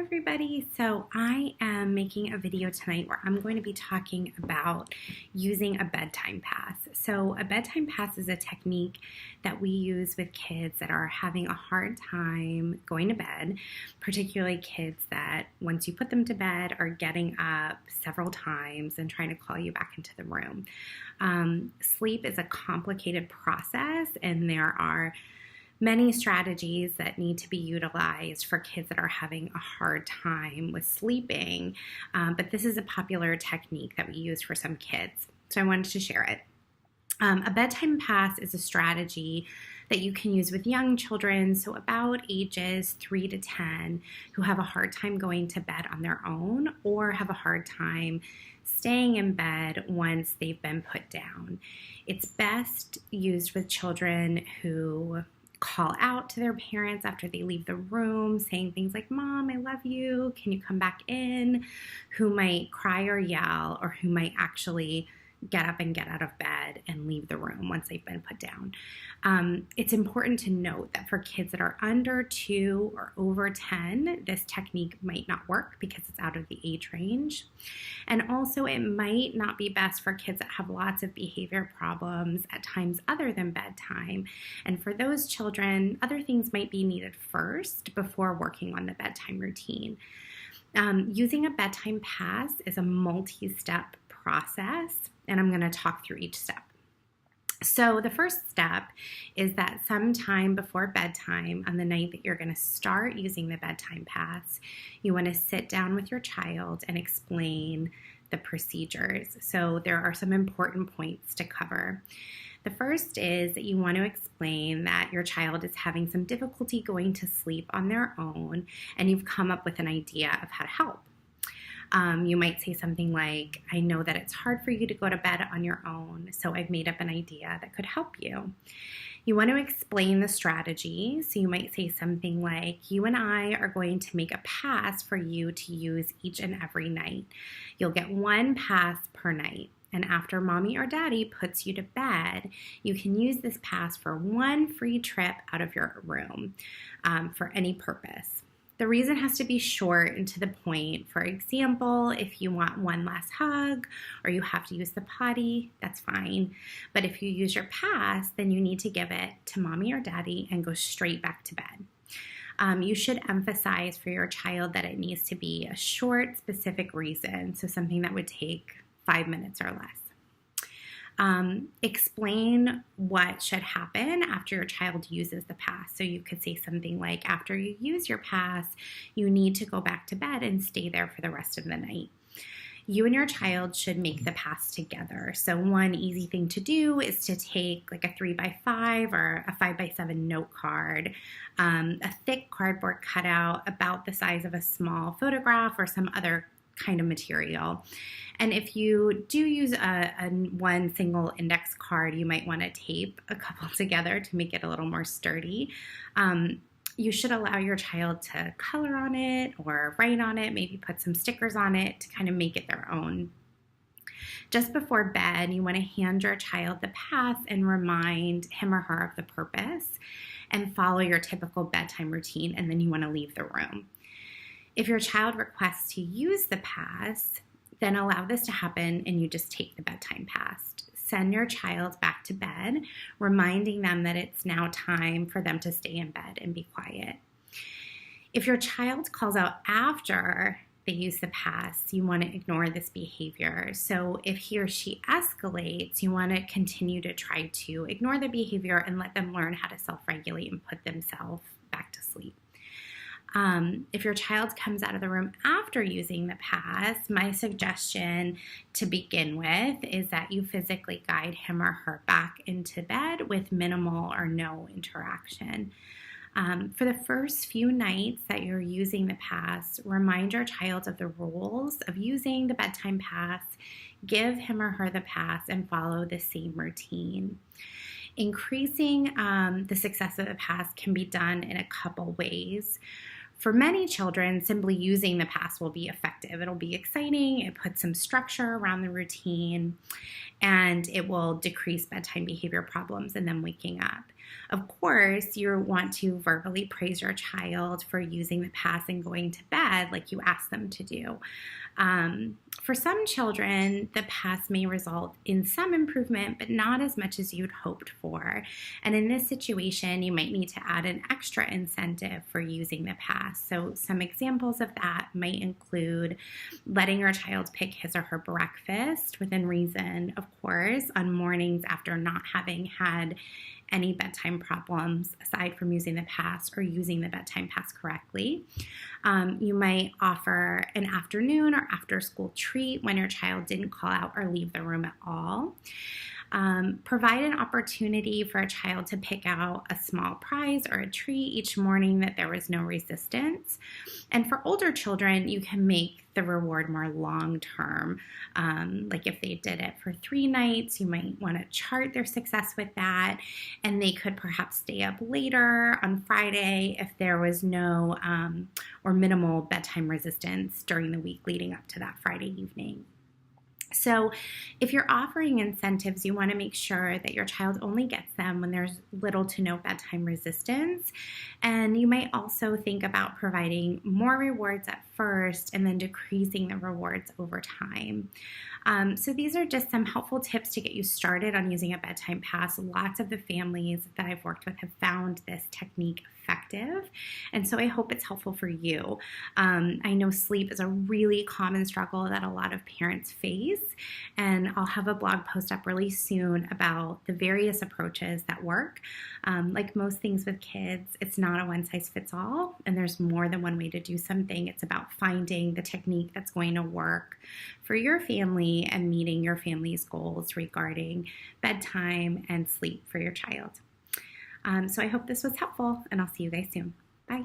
everybody. So I am making a video tonight where I'm going to be talking about using a bedtime pass. So a bedtime pass is a technique that we use with kids that are having a hard time going to bed, particularly kids that once you put them to bed are getting up several times and trying to call you back into the room. Sleep is a complicated process, and there are many strategies that need to be utilized for kids that are having a hard time with sleeping, but this is a popular technique that we use for some kids, so I wanted to share it. A bedtime pass is a strategy that you can use with young children, so about ages 3 to 10, who have a hard time going to bed on their own or have a hard time staying in bed once they've been put down. It's best used with children who call out to their parents after they leave the room, saying things like, "Mom, I love you. Can you come back in?" Who might cry or yell, or who might actually get up and get out of bed and leave the room once they've been put down. It's important to note that for kids that are under 2 or over 10, this technique might not work because it's out of the age range. And also it might not be best for kids that have lots of behavior problems at times other than bedtime. And for those children, other things might be needed first before working on the bedtime routine. Using a bedtime pass is a multi-step process, and I'm going to talk through each step. So the first step is that sometime before bedtime, on the night that you're going to start using the bedtime pass, you want to sit down with your child and explain the procedures. So there are some important points to cover. The first is that you want to explain that your child is having some difficulty going to sleep on their own, and you've come up with an idea of how to help. You might say something like, "I know that it's hard for you to go to bed on your own, so I've made up an idea that could help you." You want to explain the strategy, so you might say something like, "You and I are going to make a pass for you to use each and every night. You'll get one pass per night, and after mommy or daddy puts you to bed, you can use this pass for one free trip out of your room for any purpose." The reason has to be short and to the point. For example, if you want one last hug or you have to use the potty, that's fine. But if you use your pass, then you need to give it to mommy or daddy and go straight back to bed. You should emphasize for your child that it needs to be a short, specific reason, so something that would take 5 minutes or less. Explain what should happen after your child uses the pass. So you could say something like, "After you use your pass, you need to go back to bed and stay there for the rest of the night." You and your child should make the pass together. So one easy thing to do is to take like a 3x5 or a 5x7 note card, a thick cardboard cutout about the size of a small photograph or some other kind of material. And if you do use a one single index card, you might want to tape a couple together to make it a little more sturdy. You should allow your child to color on it or write on it, maybe put some stickers on it to kind of make it their own. Just before bed, you want to hand your child the pass and remind him or her of the purpose and follow your typical bedtime routine, and then you want to leave the room. If your child requests to use the pass, then allow this to happen and you just take the bedtime pass. Send your child back to bed, reminding them that it's now time for them to stay in bed and be quiet. If your child calls out after they use the pass, you want to ignore this behavior. So if he or she escalates, you want to continue to try to ignore the behavior and let them learn how to self-regulate and put themselves back to sleep. If your child comes out of the room after using the pass, my suggestion to begin with is that you physically guide him or her back into bed with minimal or no interaction. For the first few nights that you're using the pass, remind your child of the rules of using the bedtime pass, give him or her the pass, and follow the same routine. Increasing the success of the pass can be done in a couple ways. For many children, simply using the pass will be effective. It'll be exciting, it puts some structure around the routine, and it will decrease bedtime behavior problems and them waking up. Of course, you want to verbally praise your child for using the pass and going to bed like you asked them to do. For some children, the pass may result in some improvement, but not as much as you'd hoped for. And in this situation, you might need to add an extra incentive for using the pass. So some examples of that might include letting your child pick his or her breakfast within reason, of course, on mornings after not having had any bedtime problems aside from using the pass or using the bedtime pass correctly. You might offer an afternoon or after school treat when your child didn't call out or leave the room at all. Provide an opportunity for a child to pick out a small prize or a treat each morning that there was no resistance. And for older children, you can make the reward more long-term. Like if they did it for 3 nights, you might want to chart their success with that, and they could perhaps stay up later on Friday if there was no or minimal bedtime resistance during the week leading up to that Friday evening. So if you're offering incentives, you want to make sure that your child only gets them when there's little to no bedtime resistance. And you might also think about providing more rewards at first and then decreasing the rewards over time. So these are just some helpful tips to get you started on using a bedtime pass. Lots of the families that I've worked with have found this technique effective, and so I hope it's helpful for you. I know sleep is a really common struggle that a lot of parents face, and I'll have a blog post up really soon about the various approaches that work. Like most things with kids, it's not a one-size-fits-all, and there's more than one way to do something. It's about finding the technique that's going to work for your family and meeting your family's goals regarding bedtime and sleep for your child. So I hope this was helpful, and I'll see you guys soon. Bye.